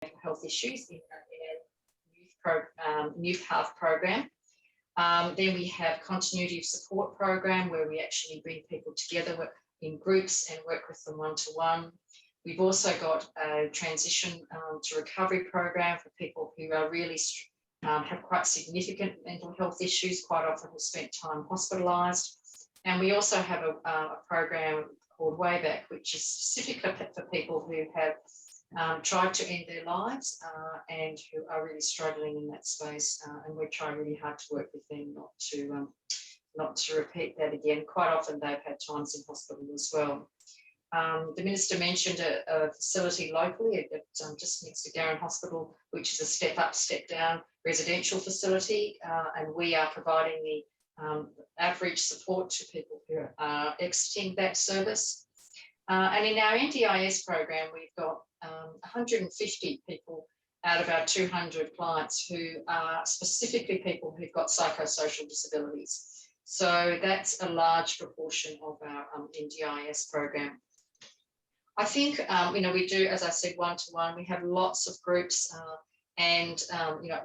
mental health issues in a youth path program. Then we have continuity of support program, where we actually bring people together in groups and work with them one-to-one. We've also got a transition to recovery program for people who are really have quite significant mental health issues, quite often have spent time hospitalised. And we also have a program called Way Back, which is specifically for people who have tried to end their lives and who are really struggling in that space. And we try really hard to work with them not to repeat that again. Quite often they've had times in hospital as well. The Minister mentioned a facility locally just next to Garran Hospital, which is a step up, step down residential facility, and we are providing the average support to people who are exiting that service. And in our NDIS program, we've got 150 people out of our 200 clients who are specifically people who've got psychosocial disabilities. So that's a large proportion of our NDIS program. I think, we do, as I said, one-to-one. We have lots of groups and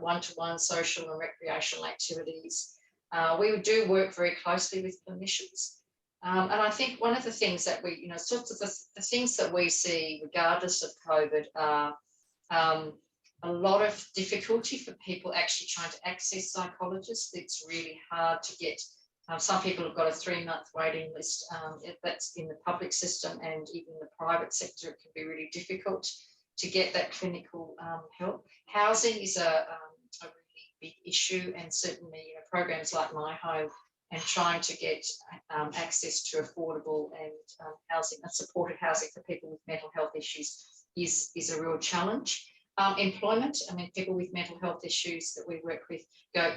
one-to-one social and recreational activities. We do work very closely with clinicians. And I think one of the things that we, sorts of the things that we see, regardless of COVID, are a lot of difficulty for people actually trying to access psychologists. It's really hard to get. Some people have got a 3-month waiting list. That's in the public system, and even the private sector, it can be really difficult to get that clinical help. Housing is a really big issue, and certainly programs like My Home and trying to get access to affordable and housing, supported housing for people with mental health issues is a real challenge. Employment, people with mental health issues that we work with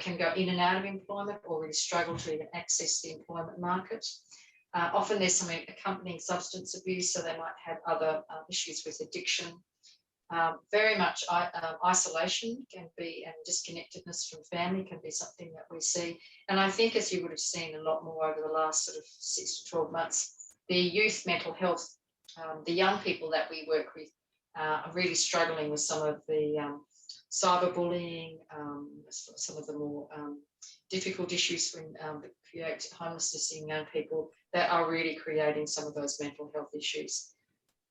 can go in and out of employment or really struggle to even access the employment market. Often there's some accompanying substance abuse, so they might have other issues with addiction. Very much isolation can be, and disconnectedness from family can be something that we see. And I think, as you would have seen a lot more over the last sort of 6 to 12 months, the youth mental health, the young people that we work with are really struggling with some of the cyberbullying, some of the more difficult issues that create homelessness in young people, that are really creating some of those mental health issues.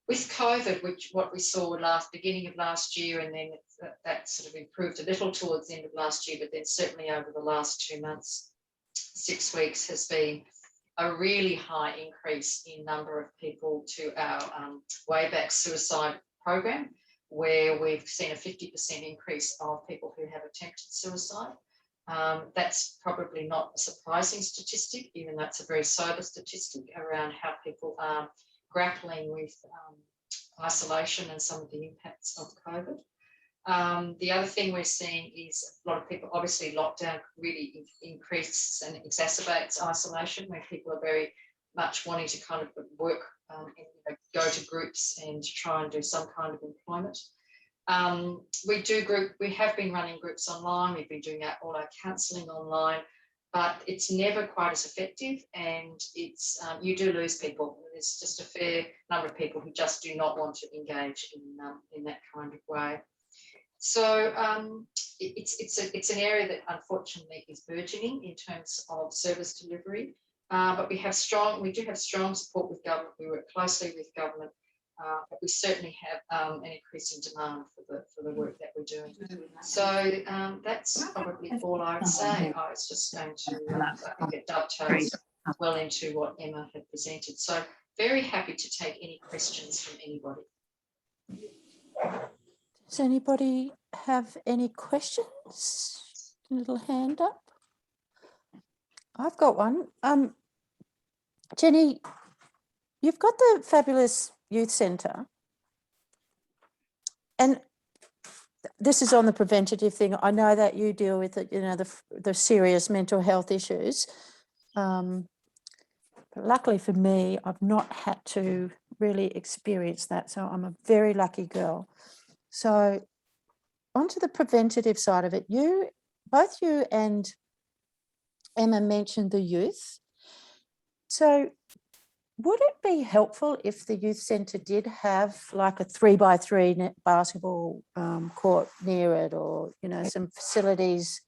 With COVID, what we saw beginning of last year, and then that sort of improved a little towards the end of last year, but then certainly over the last 2 months, 6 weeks, has been a really high increase in number of people to our Way Back suicide program, where we've seen a 50% increase of people who have attempted suicide. That's probably not a surprising statistic, even though it's a very sober statistic around how people are grappling with isolation and some of the impacts of COVID. The other thing we're seeing is a lot of people, obviously lockdown really increases and exacerbates isolation, where people are very much wanting to kind of work and go to groups and try and do some kind of employment. We have been running groups online. We've been doing all our counselling online, but it's never quite as effective, and it's you do lose people. There's just a fair number of people who just do not want to engage in that kind of way. So it's an area that unfortunately is burgeoning in terms of service delivery. But we do have strong support with government. We work closely with government, but we certainly have an increasing demand for the work that we're doing. So that's probably all I would say. I was just going to, I think it dovetails well into what Emma had presented. So very happy to take any questions from anybody. Does anybody have any questions? Little hand up. I've got one. Jenny, you've got the fabulous youth centre, and this is on the preventative thing. I know that you deal with the serious mental health issues. But luckily for me, I've not had to really experience that, so I'm a very lucky girl. So onto the preventative side of it, both you and Emma mentioned the youth. So would it be helpful if the youth centre did have like a 3x3 net basketball court near it, or, you know, some facilities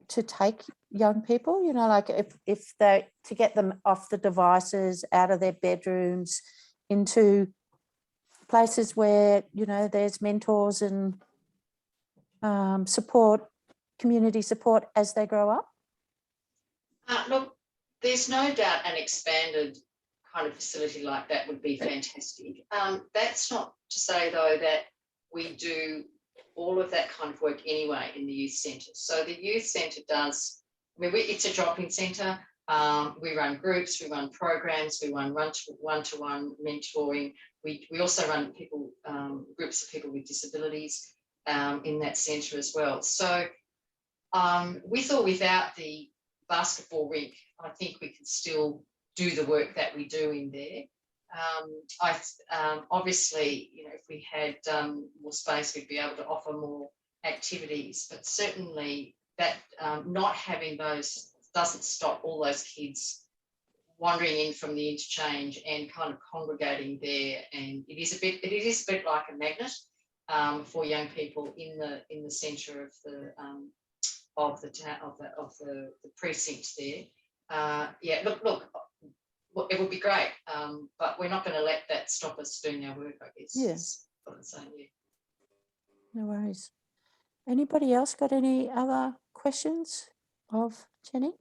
to take young people, you know, like if they, to get them off the devices, out of their bedrooms, into places where, you know, there's mentors and support, community support as they grow up? Look, there's no doubt an expanded kind of facility like that would be fantastic. That's not to say, though, that we do all of that kind of work anyway in the youth centre. So the youth centre does, I mean, it's a drop-in centre. We run groups, we run programs, we run one-to-one mentoring. We also run people, groups of people with disabilities in that centre as well. So with or without the basketball rink, I think we can still do the work that we do in there. Obviously, you know, if we had more space, we'd be able to offer more activities, but certainly that not having those doesn't stop all those kids wandering in from the interchange and kind of congregating there. And it is a bit like a magnet for young people in the centre of the precinct there. Yeah, look, it would be great, but we're not going to let that stop us doing our work, I guess. Yes. What I'm saying, yeah. No worries. Anybody else got any other questions of Jenny?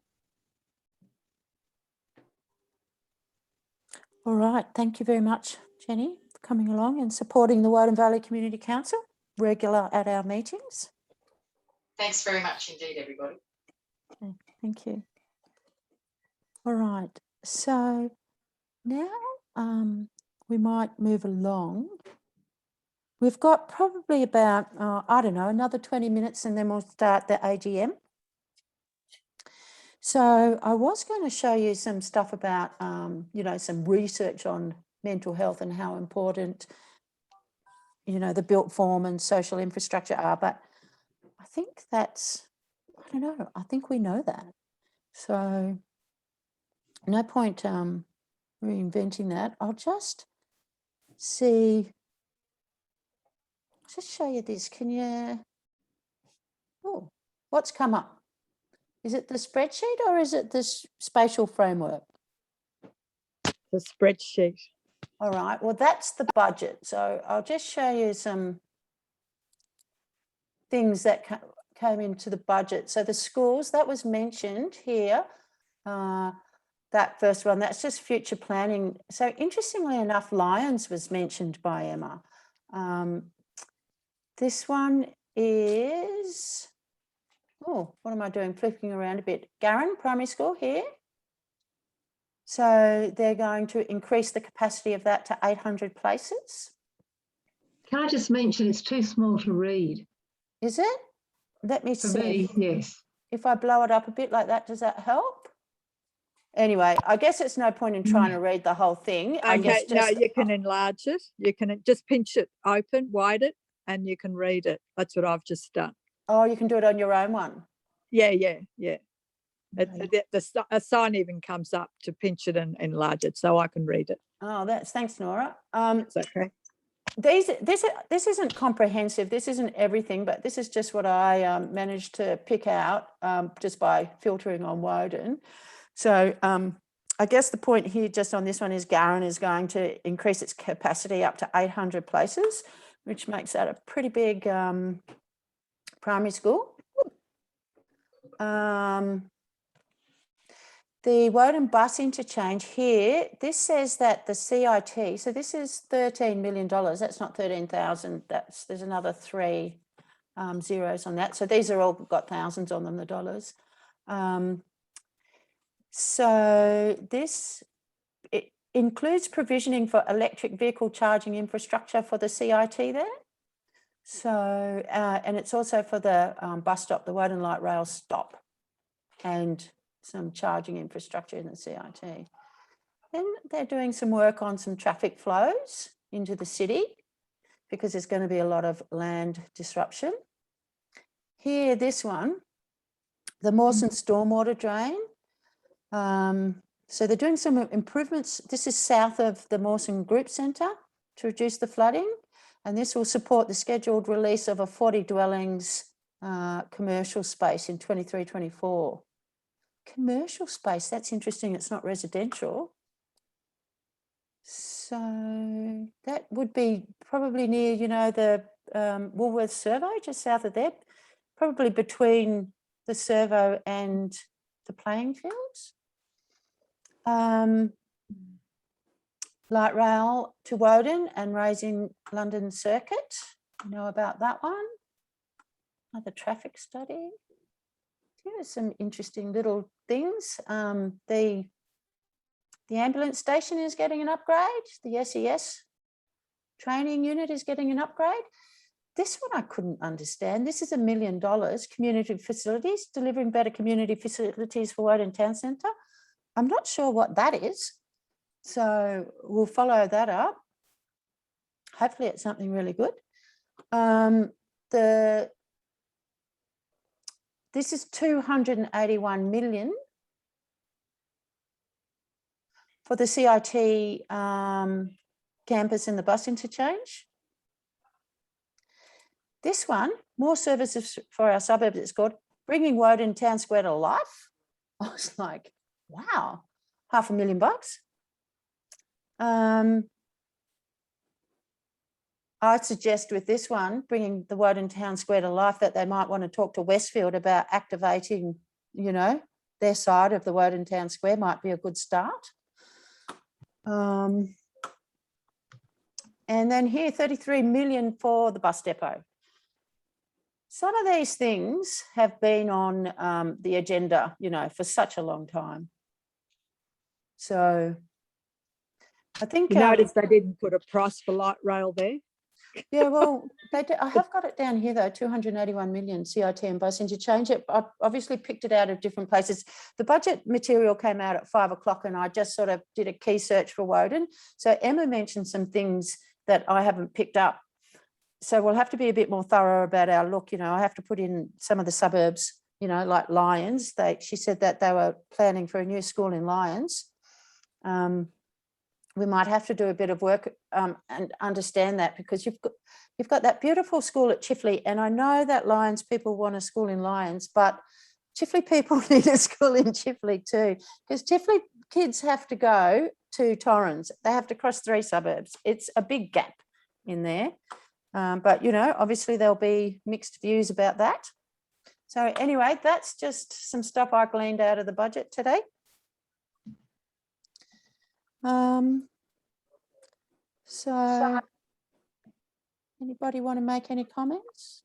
All right, thank you very much, Jenny, for coming along and supporting the Woden Valley Community Council, regular at our meetings. Thanks very much indeed, everybody. Okay, thank you. All right, so now we might move along. We've got probably about, I don't know, another 20 minutes and then we'll start the AGM. So I was going to show you some stuff about, you know, some research on mental health and how important, you know, the built form and social infrastructure are, but I think that's, I don't know, I think we know that. So no point reinventing that. I'll just see, just show you this. Can you, oh, what's come up? Is it the spreadsheet or is it this spatial framework? The spreadsheet. All right, well, that's the budget. So I'll just show you some things that came into the budget. So the schools, that was mentioned here, that first one, that's just future planning. So interestingly enough, Lions was mentioned by Emma. This one is, oh, what am I doing? Flipping around a bit. Garran Primary School here. So they're going to increase the capacity of that to 800 places. Can I just mention it's too small to read? Is it? Let me For see. me, yes. If I blow it up a bit like that, does that help? Anyway, I guess it's no point in trying to read the whole thing. Okay, no, you can enlarge it. You can just pinch it open, wide it, and you can read it. That's what I've just done. Oh, you can do it on your own one. Yeah. Okay. A sign even comes up to pinch it and enlarge it, so I can read it. Oh, thanks, Nora. It's okay. This isn't comprehensive. This isn't everything, but this is just what I managed to pick out just by filtering on Woden. So I guess the point here just on this one is Garran is going to increase its capacity up to 800 places, which makes that a pretty big primary school. The Woden bus interchange here, this says that the CIT, so this is $13 million. That's not 13,000. There's another 3 zeros on that. So these are all got thousands on them, the dollars. So it includes provisioning for electric vehicle charging infrastructure for the CIT there. So, and it's also for the bus stop, the Woden Light Rail stop, and some charging infrastructure in the CIT. Then they're doing some work on some traffic flows into the city because there's going to be a lot of land disruption. Here, this one, the Mawson stormwater drain. So they're doing some improvements. This is south of the Mawson Group Centre to reduce the flooding. And this will support the scheduled release of a 40 dwellings commercial space in 23-24. Commercial space, that's interesting. It's not residential. So that would be probably near, you know, the Woolworth Servo, just south of there, probably between the Servo and the playing fields. Light rail to Woden and raising London Circuit. You know about that one? Another traffic study. There are some interesting little things. The ambulance station is getting an upgrade. The SES training unit is getting an upgrade. This one I couldn't understand. This is $1 million, community facilities, delivering better community facilities for Woden Town Centre. I'm not sure what that is. So we'll follow that up. Hopefully it's something really good. This is 281 million for the CIT campus and the bus interchange. This one, more services for our suburbs, it's called Bringing Woden Town Square to Life. I was like, wow, $500,000. I suggest with this one, bringing the Woden Town Square to life, that they might want to talk to Westfield about activating, you know, their side of the Woden Town Square might be a good start. And then here, 33 million for the bus depot. Some of these things have been on the agenda, you know, for such a long time. So I think... You notice they didn't put a price for light rail there? Yeah, well, they do. I have got it down here though, 281 million CIT and bus interchange. I've obviously picked it out of different places. The budget material came out at 5 o'clock and I just sort of did a key search for Woden. So Emma mentioned some things that I haven't picked up. So we'll have to be a bit more thorough about our look. You know, I have to put in some of the suburbs, you know, like Lyons. She said that they were planning for a new school in Lyons. We might have to do a bit of work and understand that, because you've got that beautiful school at Chifley, and I know that Lyons people want a school in Lyons, but Chifley people need a school in Chifley too, because Chifley kids have to go to Torrens. They have to cross 3 suburbs. It's a big gap in there, but you know, obviously there'll be mixed views about that. So anyway, that's just some stuff I gleaned out of the budget today. So anybody want to make any comments?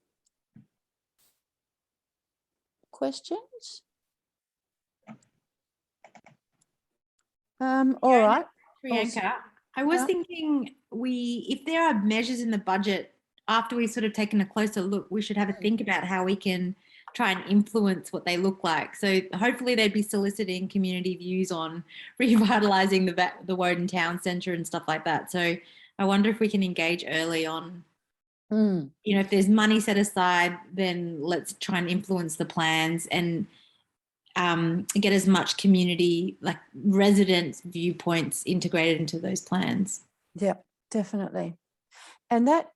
Questions? All right. Priyanka, I was thinking if there are measures in the budget, after we've sort of taken a closer look, we should have a think about how we can try and influence what they look like. So hopefully they'd be soliciting community views on revitalising the Woden Town Centre and stuff like that. So I wonder if we can engage early on, you know, if there's money set aside, then let's try and influence the plans and get as much community, like resident viewpoints, integrated into those plans. Yeah, definitely. And that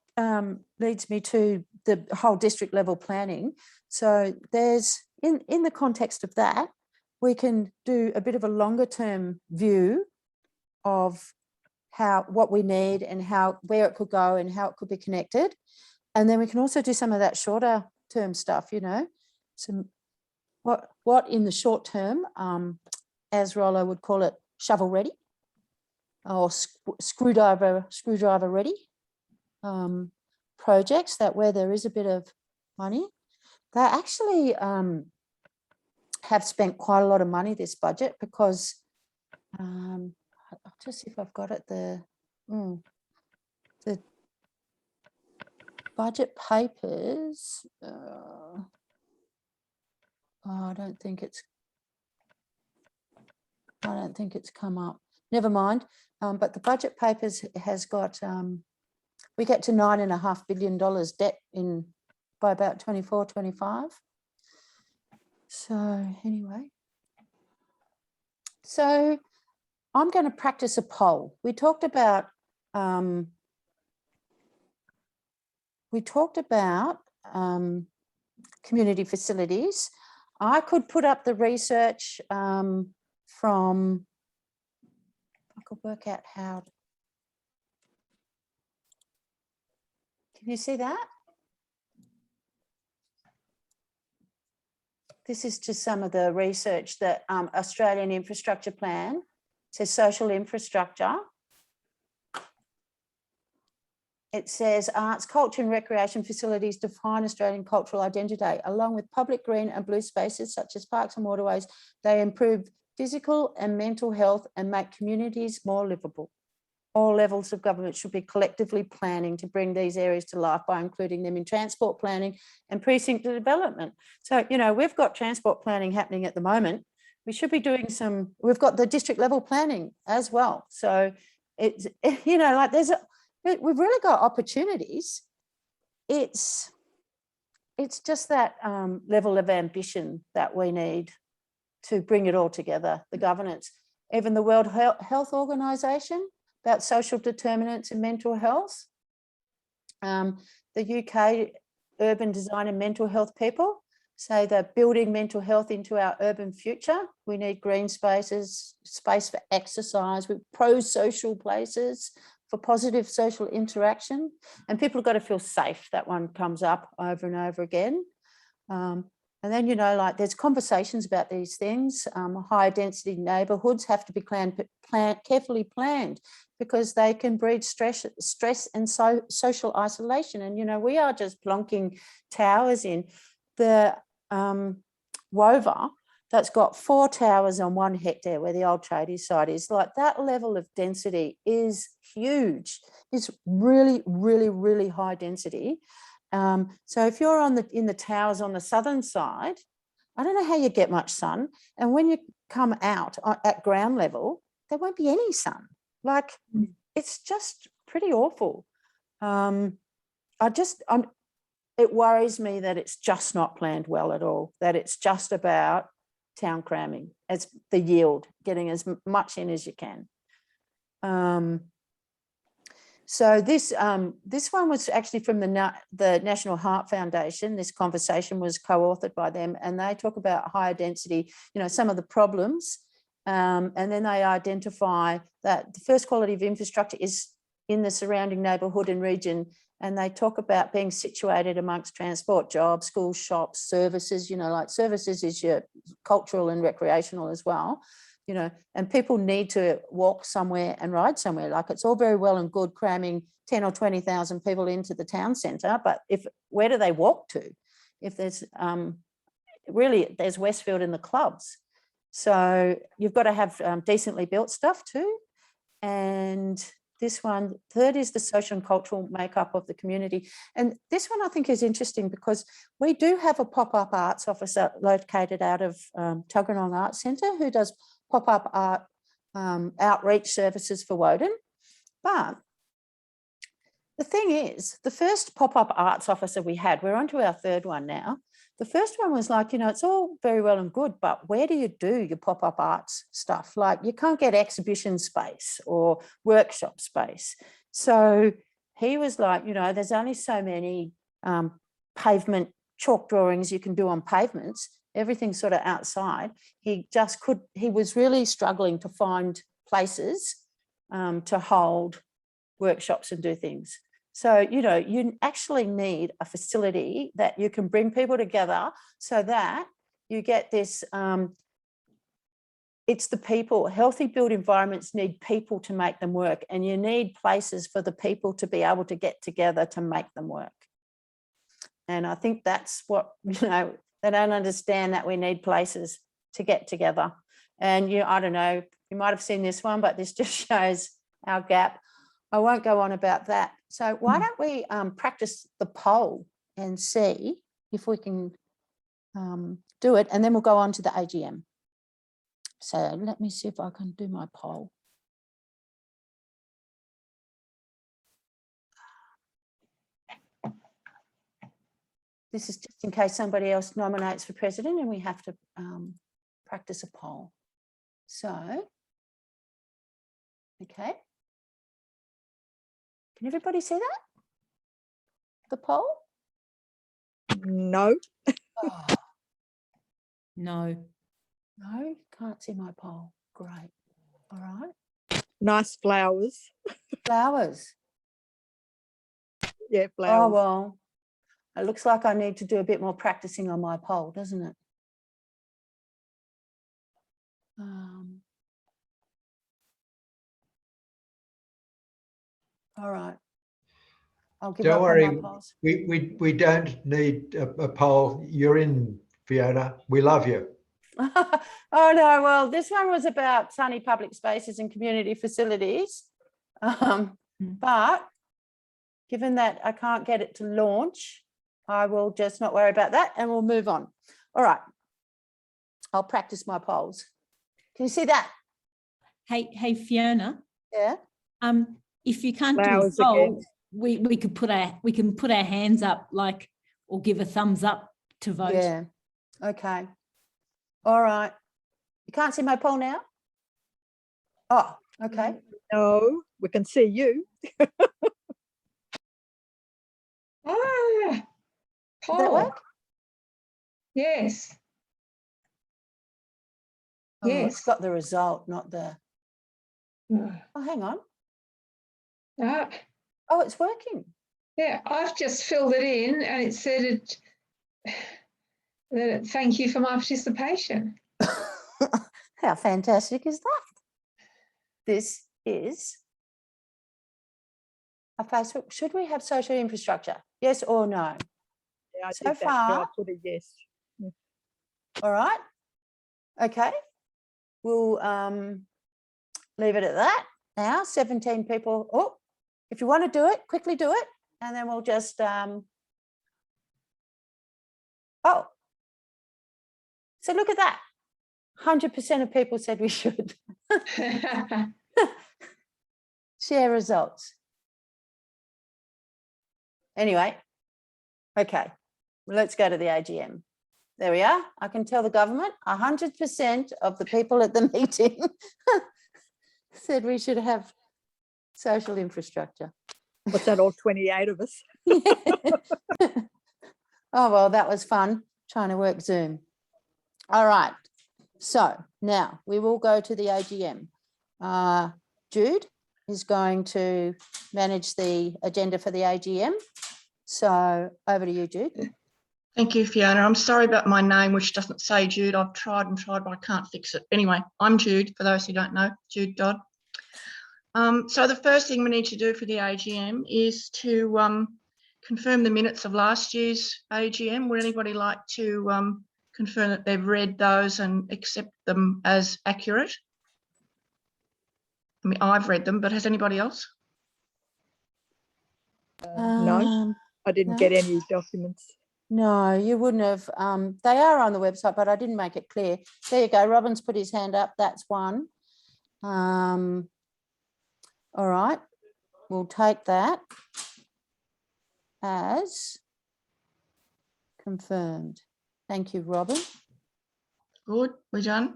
leads me to the whole district level planning. So there's, in the context of that, we can do a bit of a longer term view of what we need and where it could go and how it could be connected. And then we can also do some of that shorter term stuff, you know, some what in the short term, as Rollo would call it, shovel ready or screwdriver ready projects, that where there is a bit of money. They actually have spent quite a lot of money this budget, because I'll just see if I've got it, the budget papers. I don't think it's come up. Never mind. But the budget papers has got, we get to $9.5 billion debt by about 24, 25. So anyway, so I'm going to practice a poll. We talked about community facilities. I could put up the research from, I could work out how. Can you see that? This is just some of the research that Australian Infrastructure Plan says social infrastructure. It says arts, culture and recreation facilities define Australian cultural identity. Along with public green and blue spaces such as parks and waterways, they improve physical and mental health and make communities more livable. All levels of government should be collectively planning to bring these areas to life by including them in transport planning and precinct development. So, you know, we've got transport planning happening at the moment. We should be doing some, we've got the district level planning as well. So it's, you know, like we've really got opportunities. It's just that level of ambition that we need to bring it all together, the governance. Even the World Health Organization about social determinants in mental health. The UK urban design and mental health people say they're building mental health into our urban future. We need green spaces, space for exercise, with pro-social places for positive social interaction. And people have got to feel safe. That one comes up over and over again. And then, you know, like there's conversations about these things. Higher density neighbourhoods have to be carefully planned because they can breed stress and social isolation. And, you know, we are just plonking towers in. The Wover, that's got 4 towers on 1 hectare where the old tradie site is, like that level of density is huge. It's really, really, really high density. So if you're in the towers on the southern side, I don't know how you get much sun. And when you come out at ground level, there won't be any sun. Like it's just pretty awful. It worries me that it's just not planned well at all, that it's just about town cramming. It's the yield, getting as much in as you can. So this one was actually from the National Heart Foundation. This conversation was co-authored by them, and they talk about higher density, you know, some of the problems, and then they identify that the first quality of infrastructure is in the surrounding neighbourhood and region, and they talk about being situated amongst transport, jobs, schools, shops, services, you know, like services is your cultural and recreational as well. You know, and people need to walk somewhere and ride somewhere. Like it's all very well and good cramming 10 or 20,000 people into the town centre, but where do they walk to? If there's there's Westfield in the clubs. So you've got to have decently built stuff too. And this one, third is the social and cultural makeup of the community. And this one I think is interesting because we do have a pop-up arts officer located out of Tuggeranong Arts Centre who does pop-up art outreach services for Woden. But the thing is, the first pop-up arts officer we had, we're on to our 3rd one now. The first one was like, you know, it's all very well and good, but where do you do your pop-up arts stuff? Like you can't get exhibition space or workshop space. So he was like, you know, there's only so many pavement chalk drawings you can do on pavements. Everything's sort of outside. He was really struggling to find places to hold workshops and do things. So, you know, you actually need a facility that you can bring people together so that you get this, it's the people. Healthy built environments need people to make them work, and you need places for the people to be able to get together to make them work. And I think that's what, you know, they don't understand that we need places to get together. And I don't know, you might have seen this one, but this just shows our gap. I won't go on about that. So why don't we practice the poll and see if we can do it, and then we'll go on to the AGM. So let me see if I can do my poll. This is just in case somebody else nominates for president and we have to practice a poll. So Okay. Can everybody see that? The poll? No. Oh, No. no, can't see my poll. Great. All right. Nice flowers. Flowers. Yeah, Oh, flowers. well, it looks like I need to do a bit more practicing on my poll, doesn't it? All right. I'll give Don't up worry, on my polls. we don't need a poll. You're in, Fiona. We love you. Oh no, well, this one was about sunny public spaces and community facilities. But given that I can't get it to launch, I will just not worry about that and we'll move on. All right. I'll practice my polls. Can you see that? Hey Fiona. Yeah. If you can't Flowers do a poll, again. we could put our hands up, like, or give a thumbs up to vote. Yeah. Okay. All right. You can't see my poll now? Oh, okay. No, we can see you. Ah, Did that Paul. work? Yes. Oh, Yes. it's got the result, not the. Oh, hang on. Ah, Oh, it's working. yeah, I've just filled it in and it said thank you for my participation. How fantastic is that? This is a Facebook. Should we have social infrastructure? Yes or no? Yeah, I So did that too. I far- put a yes. All right. Okay. We'll leave it at that. Now, 17 people. Oh, if you want to do it, quickly do it. And then we'll just, oh. So look at that. 100% of people said we should. Share results. Anyway, okay, let's go to the AGM. There we are. I can tell the government 100% of the people at the meeting said we should have social infrastructure. What's that, all 28 of us? Oh, well, that was fun trying to work Zoom. All right. So now we will go to the AGM. Jude is going to manage the agenda for the AGM. So over to you, Jude. Thank you, Fiona. I'm sorry about my name, which doesn't say Jude. I've tried and tried, but I can't fix it. Anyway, I'm Jude, for those who don't know, Jude Dodd. So the first thing we need to do for the AGM is to confirm the minutes of last year's AGM. Would anybody like to confirm that they've read those and accept them as accurate? I mean, I've read them, but has anybody else? No, I didn't no. get any documents. No, you wouldn't have. They are on the website, but I didn't make it clear. There you go. Robin's put his hand up. That's one. All right. We'll take that as confirmed. Thank you, Robin. Good, we're done.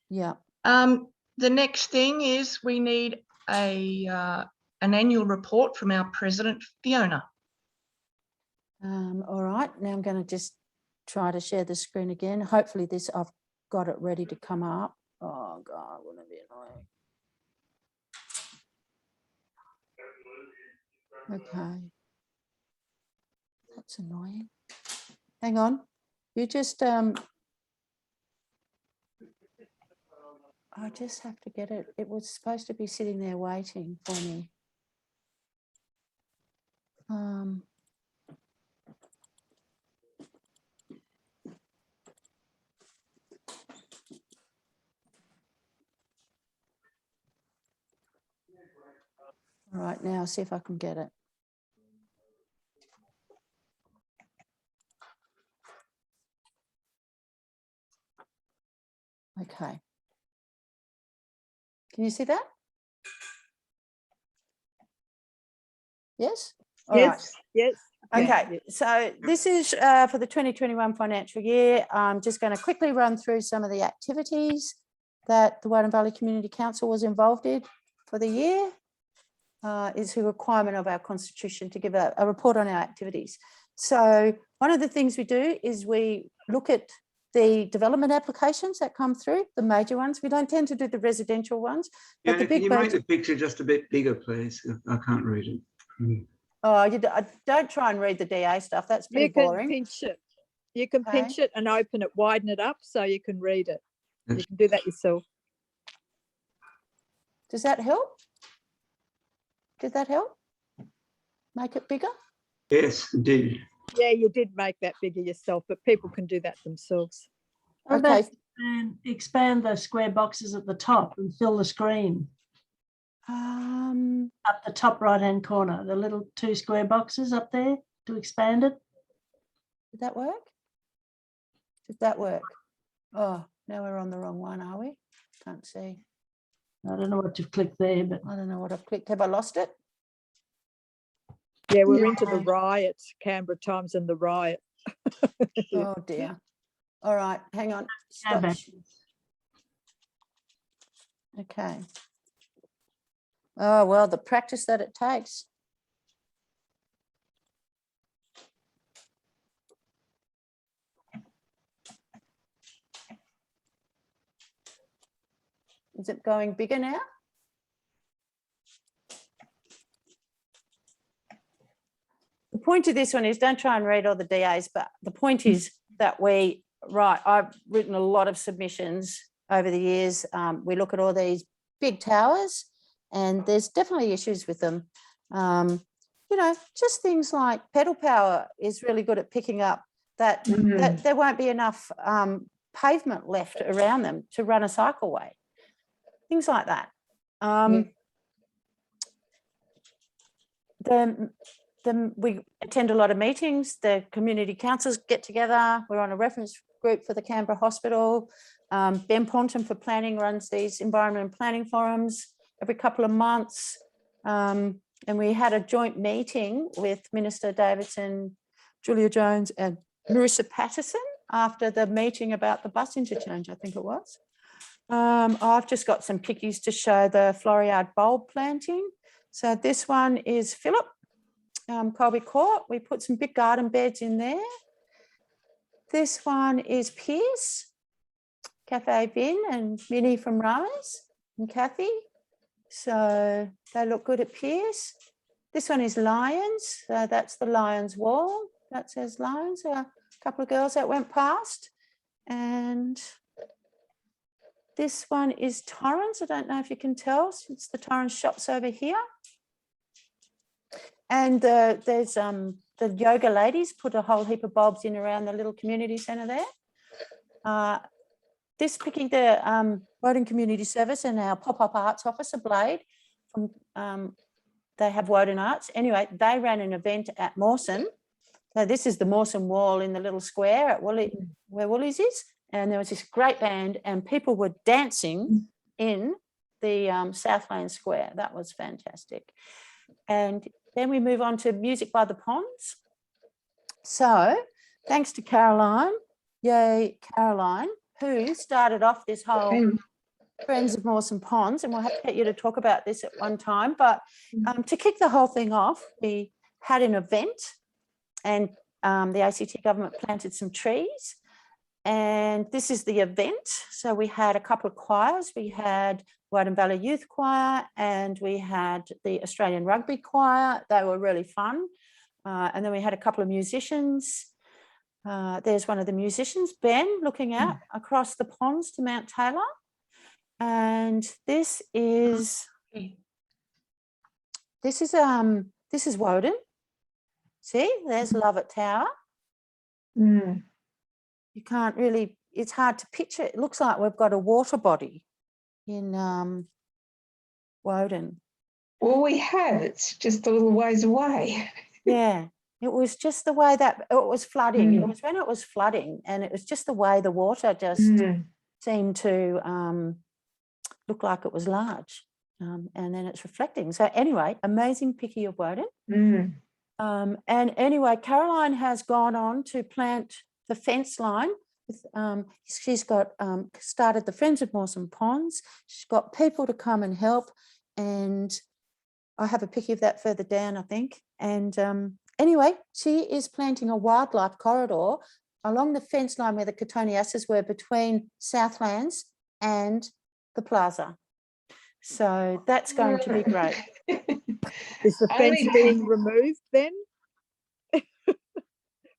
Yeah. The next thing is we need an annual report from our president, Fiona. All right. Now I'm going to just try to share the screen again. Hopefully this, I've got it ready to come up. Oh God, wouldn't it be annoying? Okay. That's annoying. Hang on. You just, I just have to get it. It was supposed to be sitting there waiting for me. All right, now see if I can get it. Okay. Can you see that? Yes? All right. Yes, yes. Okay, yeah. so this is for the 2021 financial year. I'm just going to quickly run through some of the activities that the Woden Valley Community Council was involved in. for the year is a requirement of our constitution to give a report on our activities. So one of the things we do is we look at the development applications that come through, the major ones. We don't tend to do the residential ones. But the Can big you make the picture just a bit bigger, please? I can't read it. Oh, don't try and read the DA stuff. That's pretty You can boring. pinch it. You can Okay. pinch it and open it, widen it up so you can read it. You That's- can do that yourself. Does that help? Did that help? Make it bigger? Yes, indeed. Yeah, you did make that bigger yourself, but people can do that themselves. What about Okay. expand the square boxes at the top and fill the screen? Up the top right-hand corner, the little 2 square boxes up there to expand it. Did that work? Did that work? Oh, now we're on the wrong one, are we? Can't see. I don't know what you've clicked there, but I don't know what I've clicked. Have I lost it? Yeah, we're into the riots, Canberra Times and the riot. Oh dear. All right, hang on. how Stop. about Okay. Oh, well, the practice that it takes. Is it going bigger now? The point of this one is don't try and read all the DAs, but the point is that I've written a lot of submissions over the years. We look at all these big towers and there's definitely issues with them. You know, just things like pedal power is really good at picking up that there won't be enough pavement left around them to run a cycleway. Things like that. We attend a lot of meetings. The community councils get together. We're on a reference group for the Canberra Hospital. Ben Ponton for planning runs these environment and planning forums every couple of months. And we had a joint meeting with Minister Davidson, Julia Jones and Marissa Patterson after the meeting about the bus interchange, I think it was. I've just got some pickies to show the Floriade bulb planting. So this one is Phillip, Colby Court. We put some big garden beds in there. This one is Pierce, Cafe Vin and Minnie from Ramos and Kathy. So they look good at Pierce. This one is Lions. So that's the Lions wall. That says Lions. A couple of girls that went past. And this one is Torrens. I don't know if you can tell. It's the Torrens shops over here. And there's the yoga ladies put a whole heap of bulbs in around the little community centre there. This picking the Woden Community Service and our pop-up arts officer, Blade, from they have Woden Arts. Anyway, they ran an event at Mawson. So this is the Mawson wall in the little square at where Woolies is. And there was this great band and people were dancing in the Southland Square. That was fantastic. And then we move on to Music by the Ponds. So thanks to Caroline, yay Caroline, who started off this whole Friends of Mawson Ponds, and we'll have to get you to talk about this at one time. But to kick the whole thing off, we had an event and the ACT government planted some trees. And this is the event. So we had a couple of choirs. We had Woden Valley Youth Choir and we had the Australian Rugby Choir. They were really fun. And then we had a couple of musicians. There's one of the musicians, Ben, looking out across the ponds to Mount Taylor. And this is Woden. See, there's Lovett Tower. You can't really, it's hard to picture. It looks like we've got a water body in Woden. Well, we have. It's just a little ways away. Yeah, it was just the way that it was flooding. It was when it was flooding, and it was just the way the water just seemed to look like it was large, and then it's reflecting. So anyway, amazing picky of Woden. And anyway, Caroline has gone on to plant the fence line. She's got started the Friends of Mawson Ponds. She's got people to come and help. and I have a picky of that further down, I think. And anyway, she is planting a wildlife corridor along the fence line where the Cotoneases were between Southlands and the plaza. So that's going to be great. Is the fence Only- being removed then?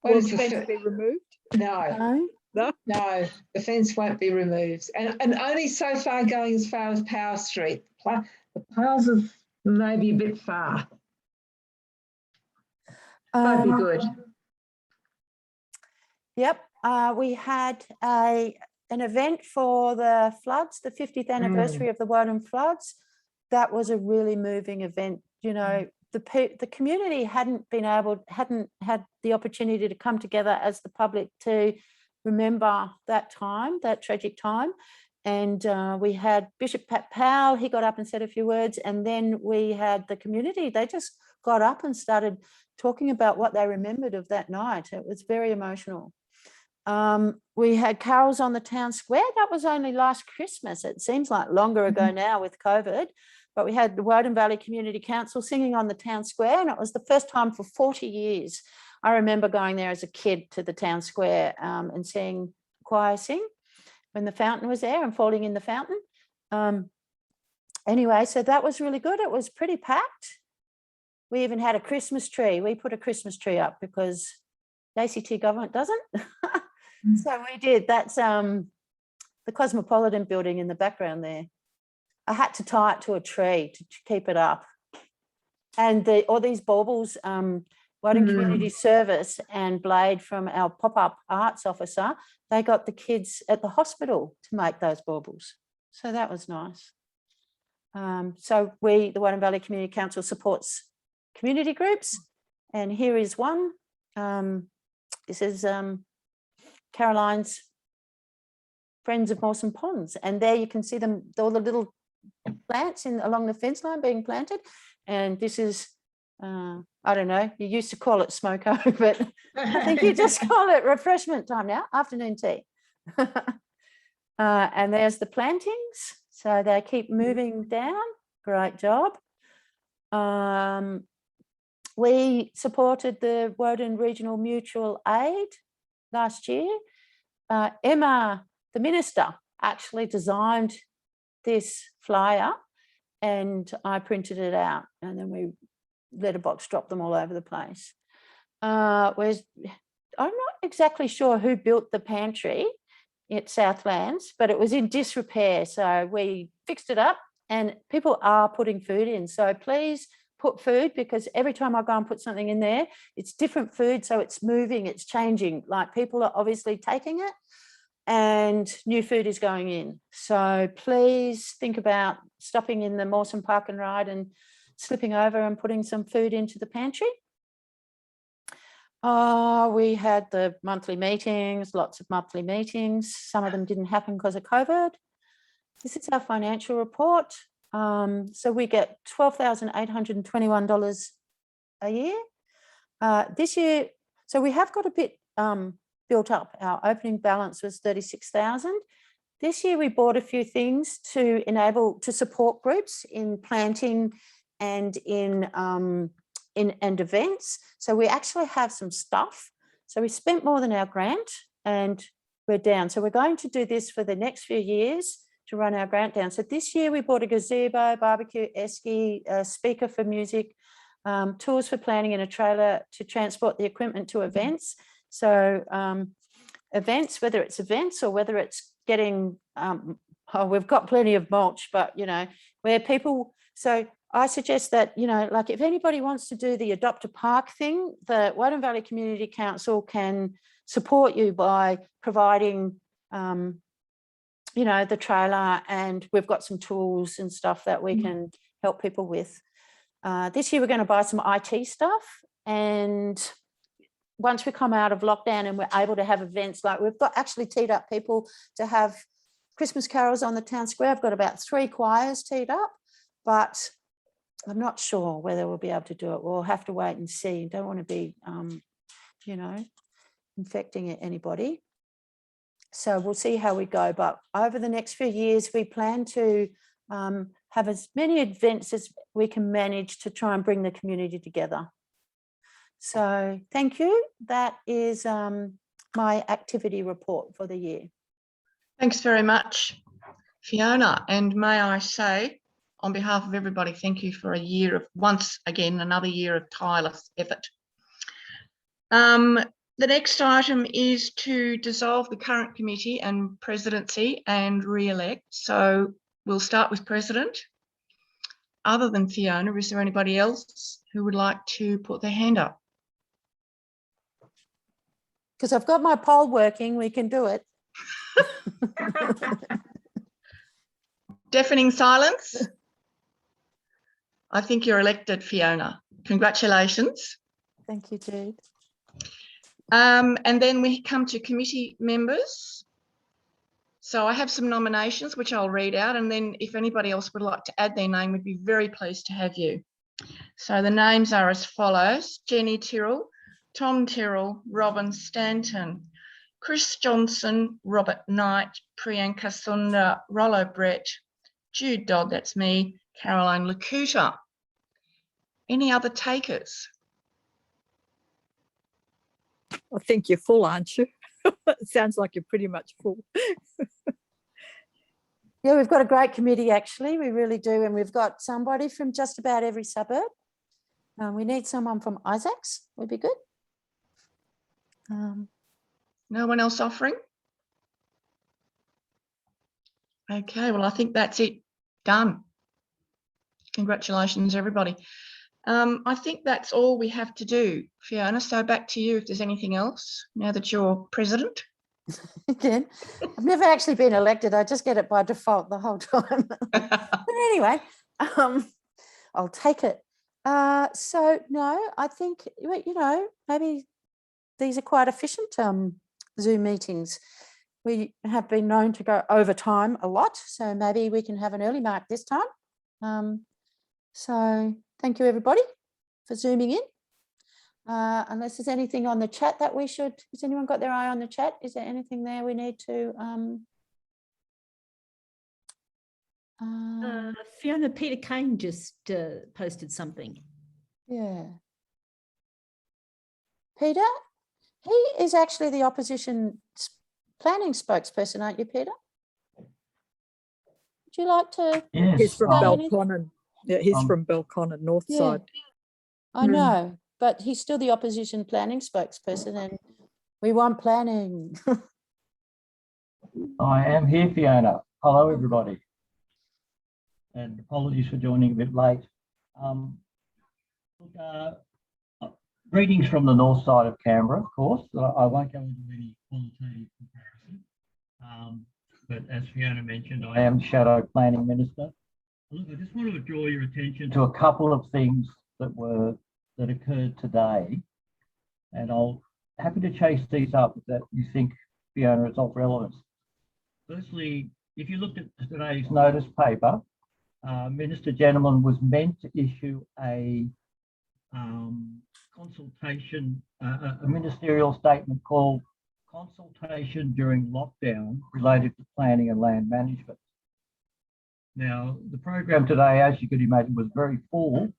What Will is the the fence fe- be removed? No, No? no, the fence won't be removed. And only so far going as far as Power Street. The plazas may be a bit far. Might be good. Yep, we had an event for the floods, the 50th anniversary of the Woden floods. That was a really moving event. You know, the community hadn't had the opportunity to come together as the public to remember that time, that tragic time. And we had Bishop Pat Powell, he got up and said a few words, and then we had the community, they just got up and started talking about what they remembered of that night. It was very emotional. We had carols on the town square. That was only last Christmas. It seems like longer ago now with COVID, but we had the Woden Valley Community Council singing on the town square, and it was the first time for 40 years. I remember going there as a kid to the town square and seeing choir sing when the fountain was there and falling in the fountain. Anyway, so that was really good. It was pretty packed. We even had a Christmas tree. We put a Christmas tree up because the ACT government doesn't. So we did. That's the Cosmopolitan building in the background there. I had to tie it to a tree to keep it up. And all these baubles, Woden Community Service and Blade from our pop-up arts officer, they got the kids at the hospital to make those baubles. So that was nice. So the Woden Valley Community Council supports community groups. And here is one. This is Caroline's Friends of Mawson Ponds. And there you can see them, all the little plants along the fence line being planted. And this is, I don't know, you used to call it smoko, but I think you just call it refreshment time now, afternoon tea. And there's the plantings. So they keep moving down. Great job. We supported the Woden Regional Mutual Aid last year. Emma, the minister, actually designed this flyer and I printed it out, and then we letterbox dropped them all over the place. I'm not exactly sure who built the pantry at Southlands, but it was in disrepair. So we fixed it up and people are putting food in. So please put food, because every time I go and put something in there, it's different food. So it's moving, it's changing. Like people are obviously taking it and new food is going in. So please think about stopping in the Mawson Park and Ride and slipping over and putting some food into the pantry. We had the monthly meetings, lots of monthly meetings. Some of them didn't happen because of COVID. This is our financial report. So we get $12,821 a year. This year, so we have got a bit built up. Our opening balance was 36,000. This year we bought a few things to support groups in planting and in events. So we actually have some stuff. So we spent more than our grant and we're down. So we're going to do this for the next few years to run our grant down. So this year we bought a gazebo, barbecue, esky, a speaker for music, tools for planning in a trailer to transport the equipment to events. So events, whether it's events or whether it's getting, we've got plenty of mulch, but where people, so I suggest that, like if anybody wants to do the Adopt a Park thing, the Woden Valley Community Council can support you by providing, the trailer, and we've got some tools and stuff that we can help people with. This year we're going to buy some IT stuff, and once we come out of lockdown and we're able to have events, like we've got actually teed up people to have Christmas carols on the town square. I've got about 3 choirs teed up, but I'm not sure whether we'll be able to do it. We'll have to wait and see. Don't want to be, infecting anybody. So we'll see how we go. But over the next few years, we plan to have as many events as we can manage to try and bring the community together. So thank you. That is my activity report for the year. Thanks very much, Fiona. And may I say, on behalf of everybody, thank you for a year of, once again, another year of tireless effort. The next item is to dissolve the current committee and presidency and re-elect. So we'll start with president. Other than Fiona, is there anybody else who would like to put their hand up? Because I've got my poll working, we can do it. Deafening silence. I think you're elected, Fiona. Congratulations. Thank you, Jude. And then we come to committee members. So I have some nominations, which I'll read out. And then if anybody else would like to add their name, we'd be very pleased to have you. So the names are as follows: Jenny Tyrrell, Tom Tyrrell, Robin Stanton, Chris Johnson, Robert Knight, Priyanka Sundar, Rollo Brett, Jude Dodd, that's me, Caroline Lakuta. Any other takers? I think you're full, aren't you? It sounds like you're pretty much full. Yeah, we've got a great committee, actually. We really do. And we've got somebody from just about every suburb. We need someone from Isaacs, would be good. No one else offering? Okay, well, I think that's it. Done. Congratulations, everybody. I think that's all we have to do, Fiona. So back to you if there's anything else now that you're president. Again, I've never actually been elected. I just get it by default the whole time. But anyway, I'll take it. So no, I think, you know, maybe these are quite efficient Zoom meetings. We have been known to go over time a lot, so maybe we can have an early mark this time. So thank you, everybody, for Zooming in. Unless there's anything on the chat that we should, has anyone got their eye on the chat? Is there anything there we need to? Fiona, Peter Kane just posted something. Yeah. Peter, he is actually the opposition planning spokesperson, aren't you, Peter? Would you like to? Yes. He's from say anything? Belconnen. Yeah, he's from Belconnen, north Yeah. side. I know, but he's still the opposition planning spokesperson, and we want planning. I am here, Fiona. Hello, everybody. And apologies for joining a bit late. Greetings from the north side of Canberra, of course. I won't go into any qualitative comparison. But as Fiona mentioned, I am Shadow Planning Minister. Look, I just wanted to draw your attention to a couple of things that occurred today, and I'll happy to chase these up if that you think, Fiona, it's of relevance. Firstly, if you looked at today's notice paper, Minister Gentleman was meant to issue a consultation, a ministerial statement called Consultation During Lockdown Related to Planning and Land Management. Now, the program today, as you could imagine, was very full.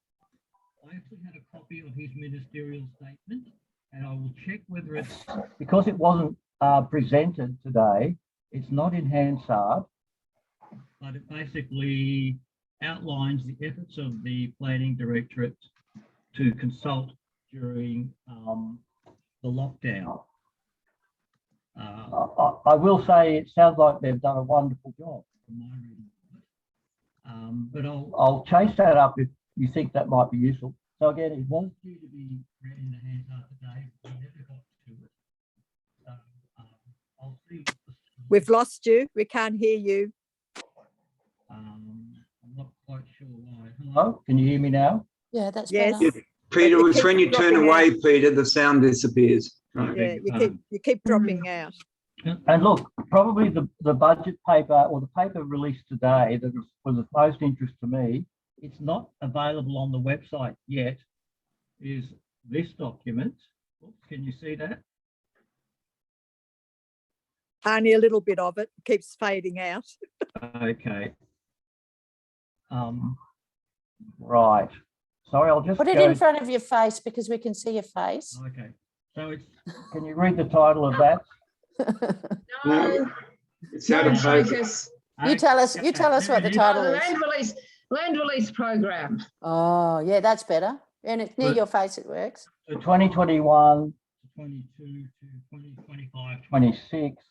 I actually had a copy of his ministerial statement, and I will check whether it's, because it wasn't presented today, it's not in Hansard, but it basically outlines the efforts of the Planning Directorate to consult during the lockdown. I will say it sounds like they've done a wonderful job from my reading of it. But I'll chase that up if you think that might be useful. So again, it was due to be read in the Hansard today, but we never got to it. So I'll see. We've lost you. We can't hear you. I'm not quite sure why. Hello, can you hear me now? Yeah, that's Yes. better. Peter, But it's when you turn dropping away, out. Peter, the sound disappears. Right. Yeah, you keep dropping out. And look, probably the budget paper or the paper released today that was of most interest to me, it's not available on the website yet, is this document. Oops, can you see that? Only a little bit of it keeps fading out. Okay. Right. Sorry, I'll just Put it go. in front of your face because we can see your face. Okay. So it's, can you read the title of that? No, It's out of focus. focus. You tell us what the title The is. land release program. Oh, yeah, that's better. And it's near But- your face, it works. So 2021 to 22 to 2025, 26.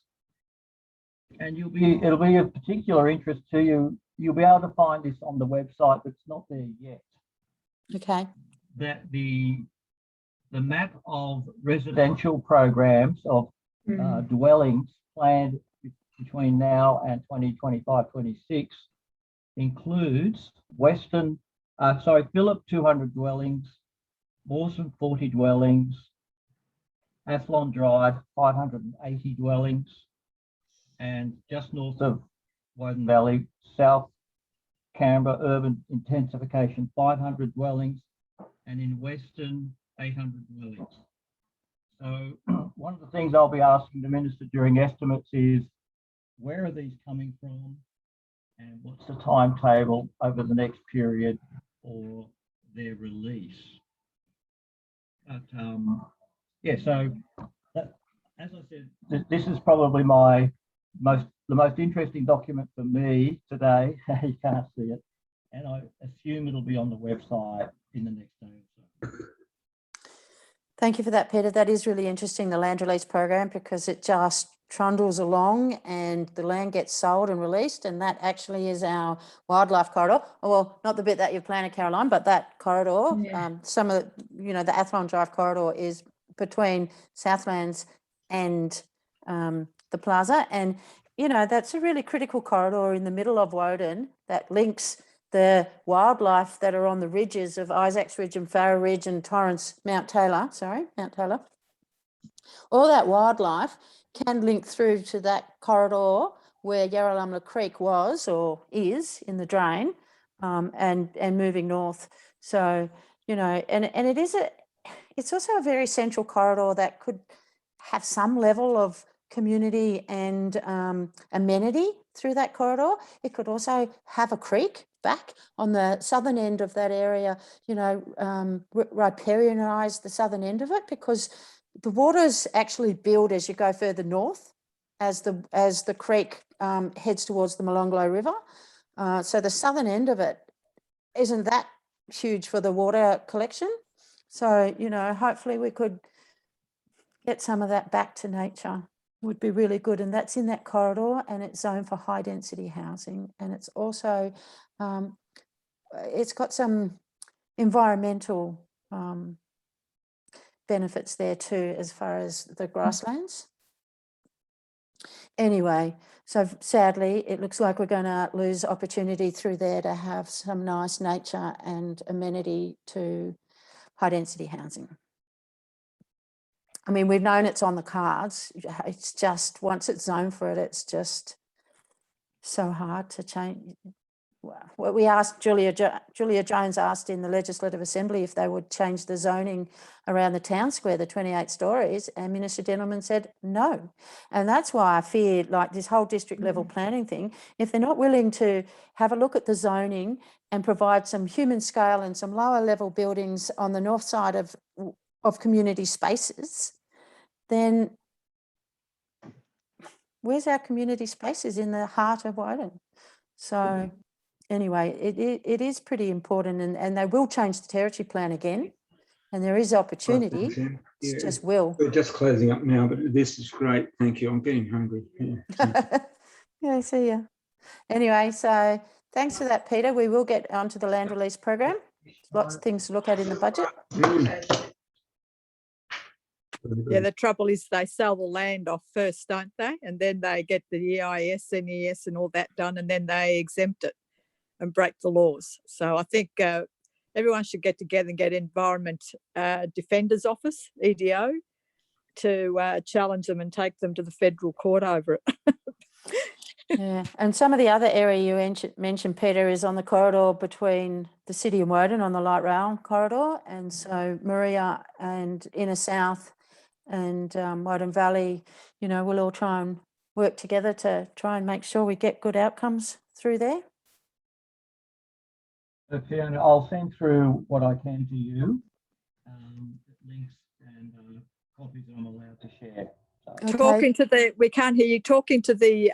And it'll be of particular interest to you. You'll be able to find this on the website that's not there yet. Okay. That the map of residential programs of dwellings planned between now and 2025, 26 includes Phillip 200 dwellings, Mawson 40 dwellings, Athlon Drive 580 dwellings, and just north of Woden Valley, South Canberra urban intensification 500 dwellings, and in Western 800 dwellings. So one of the things I'll be asking the Minister during estimates is, where are these coming from and what's the timetable over the next period for their release? But yeah, so that, as I said, this is probably the most interesting document for me today. You can't see it, and I assume it'll be on the website in the next day or so. Thank you for that, Peter. That is really interesting, the land release program, because it just trundles along and the land gets sold and released, and that actually is our wildlife corridor. Oh, well, not the bit that you've planted, Caroline, but that corridor. Yeah. Some of the Athlon Drive corridor is between Southlands and the plaza, and that's a really critical corridor in the middle of Woden that links the wildlife that are on the ridges of Isaacs Ridge and Farrer Ridge and Mount Taylor. All that wildlife can link through to that corridor where Yarralumla Creek was or is in the drain, and moving north. So, and it's also a very central corridor that could have some level of community and amenity through that corridor. It could also have a creek back on the southern end of that area, riparianise the southern end of it, because the waters actually build as you go further north, as the creek heads towards the Molonglo River. So the southern end of it isn't that huge for the water collection. So, hopefully we could get some of that back to nature. Would be really good. And that's in that corridor, and it's zoned for high density housing. And it's also, it's got some environmental benefits there too, as far as the grasslands. Anyway, so sadly, it looks like we're going to lose opportunity through there to have some nice nature and amenity to high density housing. I mean, we've known it's on the cards. It's just, once it's zoned for it, it's just so hard to change. What we asked, Julia Jones asked in the Legislative Assembly if they would change the zoning around the town square, the 28 stories, and Minister Dendelman said no. And that's why I fear, like this whole district level planning thing, if they're not willing to have a look at the zoning and provide some human scale and some lower level buildings on the north side of community spaces, then where's our community spaces in the heart of Woden? So anyway, it is pretty important, and they will change the territory plan again, and there is opportunity. It's just will. We're just closing up now, but this is great. Thank you. I'm getting hungry. Yeah. Yeah, I see you. Anyway, so thanks for that, Peter. We will get onto the land release program. Lots of things to look at in the budget. Yeah, the trouble is they sell the land off first, don't they? And then they get the EIS, NES and all that done, and then they exempt it and break the laws. So I think everyone should get together and get Environment Defender's Office, EDO, to challenge them and take them to the federal court over it. Yeah, and some of the other area you mentioned, Peter, is on the corridor between the city and Woden, on the light rail corridor. And so Maria and Inner South and Woden Valley, we'll all try and work together to try and make sure we get good outcomes through there. Fiona, I'll send through what I can to you, links and copies I'm allowed to share. So. Okay. Talking to the, we can't hear you. Talking to the,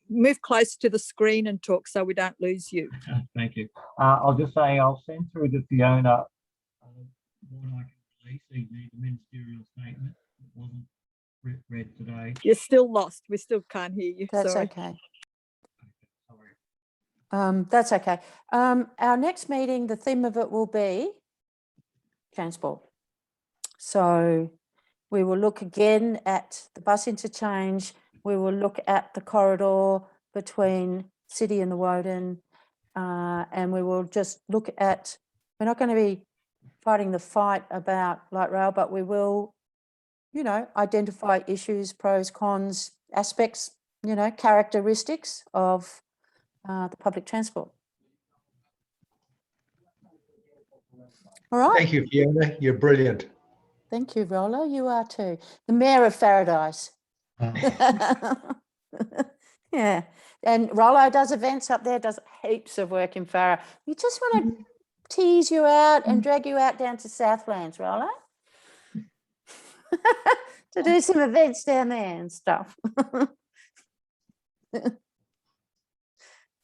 move closer to the screen and talk so we don't lose you. Thank you. I'll just say I'll send through to Fiona what I can release, the ministerial statement. It wasn't read today. You're still lost. We still can't hear you. That's Sorry. okay. Sorry. That's okay. Our next meeting, the theme of it will be transport. So we will look again at the bus interchange. We will look at the corridor between City and the Woden, and we will just look at, we're not going to be fighting the fight about light rail, but we will, you know, identify issues, pros, cons, aspects, you know, characteristics of the public transport. All right. Thank you, Fiona. You're brilliant. Thank you, Rollo. You are too. The Mayor of Paradise. Yeah. And Rollo does events up there, does heaps of work in Farah. We just want to tease you out and drag you out down to Southlands, Rollo, to do some events down there and stuff. All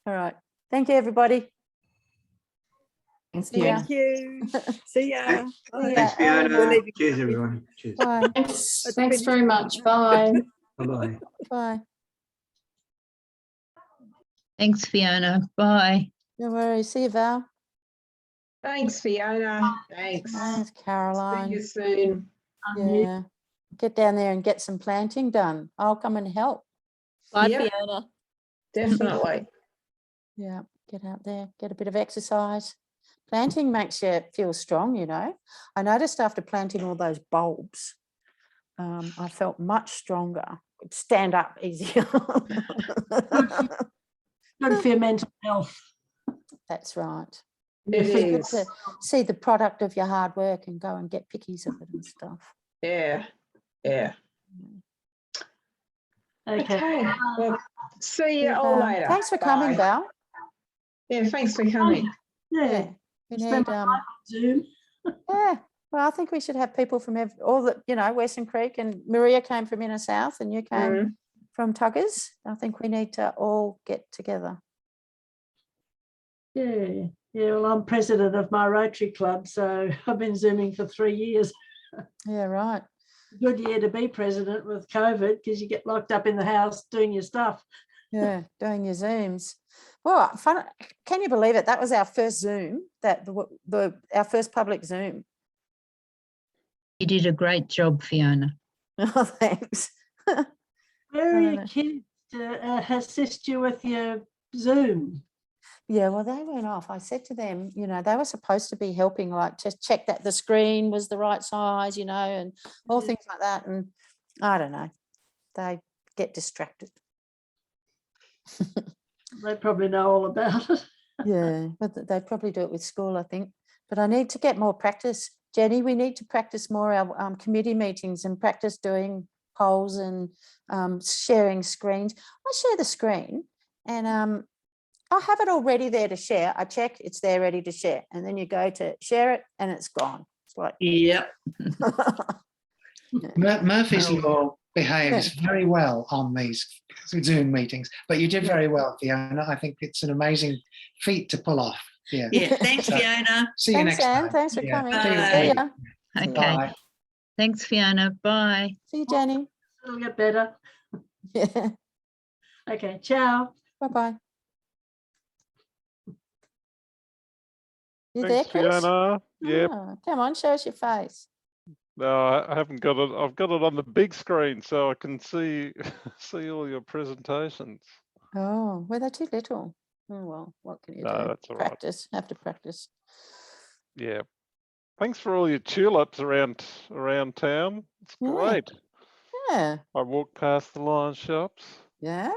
right. Thank you, everybody. Thanks, See ya. Thank you. See ya. Bye. Thanks, Fiona. We're leaving. Cheers, everyone. Cheers. Bye. Thanks very much. Bye. Bye-bye. Bye. Thanks, Fiona. Bye. No worries. See you, Val. Thanks, Fiona. Thanks. Thanks, See Caroline. you soon. Yeah. Get down there and get some planting done. I'll come and help. Bye, Yep. Fiona. Definitely. Yeah. Get out there, get a bit of exercise. Planting makes you feel strong, you know. I noticed after planting all those bulbs, I felt much stronger. Could stand up easier. Good for your mental health. That's right. It It's good is. to see the product of your hard work and go and get pickies of it and stuff. Yeah. Yeah. Okay. Okay. Well, see you Yeah, all later. thanks for coming, Bye. Val. Yeah, thanks for coming. Yeah. We Spend need my time on Zoom. yeah. Well, I think we should have people from all the, you know, Western Creek, and Maria came from Inner South and you came from Tuggers. I think we need to all get together. Yeah. Yeah. Well, I'm president of my Rotary Club, so I've been Zooming for 3 years. Yeah, right. Good year to be president with COVID because you get locked up in the house doing your stuff. Yeah, doing your Zooms. Well, fun. Can you believe it? That was our first Zoom, our first public Zoom. You did a great job, Fiona. Oh, thanks. Where are your kids to assist you with your Zoom? Yeah, well, they went off. I said to them, you know, they were supposed to be helping, like just check that the screen was the right size, you know, and all things like that. And I don't know, they get distracted. They probably know all about it. Yeah, but they probably do it with school, I think. But I need to get more practice. Jenny, we need to practice more our committee meetings and practice doing polls and sharing screens. I share the screen and I have it already there to share. I check, it's there ready to share. And then you go to share it and it's gone. It's like, yep. Murphy's Law behaves very well on these Zoom meetings, but you did very well, Fiona. I think it's an amazing feat to pull off. Yeah. Yeah. Thanks, Fiona. See you next Anne. time. Thanks for coming. Bye. See ya. Okay. Bye. Thanks, Fiona. Bye. See you, Jenny. It'll get better. Yeah. Okay. Ciao. Bye-bye. You Thanks, there, Chris? Fiona. Yep. Oh, come on, show us your face. No, I haven't got it. I've got it on the big screen so I can see see all your presentations. Oh, well, they're too little. Oh, well, what can you No, do? that's all right. Practice, have to practice. Yeah. Thanks for all your tulips around town. It's Yeah. great. Yeah. I walk past the Lion shops. Yeah.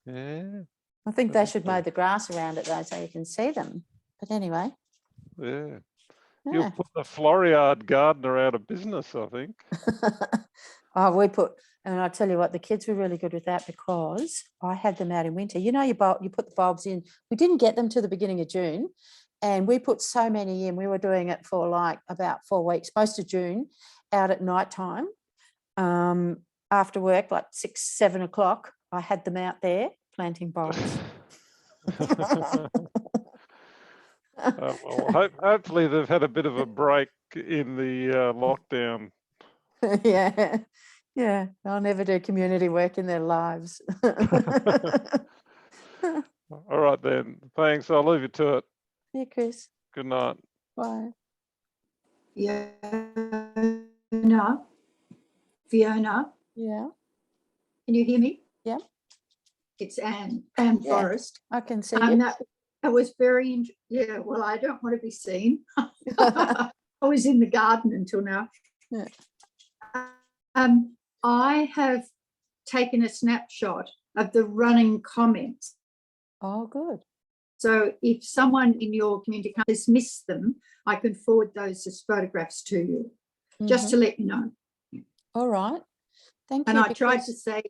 Yeah. I think they should mow the grass around it though, so you can see them. But anyway. Yeah. Yeah. You'll put the Floriade gardener out of business, I think. Oh, and I tell you what, the kids were really good with that because I had them out in winter. You know, you put the bulbs in. We didn't get them to the beginning of June, And we put so many in. We were doing it for like about 4 weeks, most of June, out at night time. After work, like 6, 7 o'clock, I had them out there planting bulbs. Well, hopefully they've had a bit of a break in the lockdown. Yeah, yeah. They'll never do community work in their lives. All right then. Thanks. I'll leave you to it. Yeah, Chris. Good night. Bye. Fiona, Yeah. can you hear me? Yeah. It's Anne Yeah, Forrest. I can see you. That was very, yeah, well, I don't want to be seen. I was in the garden until now. Yeah. I have taken a snapshot of the running comments. Oh, good. So if someone in your community has missed them, I can forward those as photographs to you, just to let you know. All right. Thank you. And I tried to say,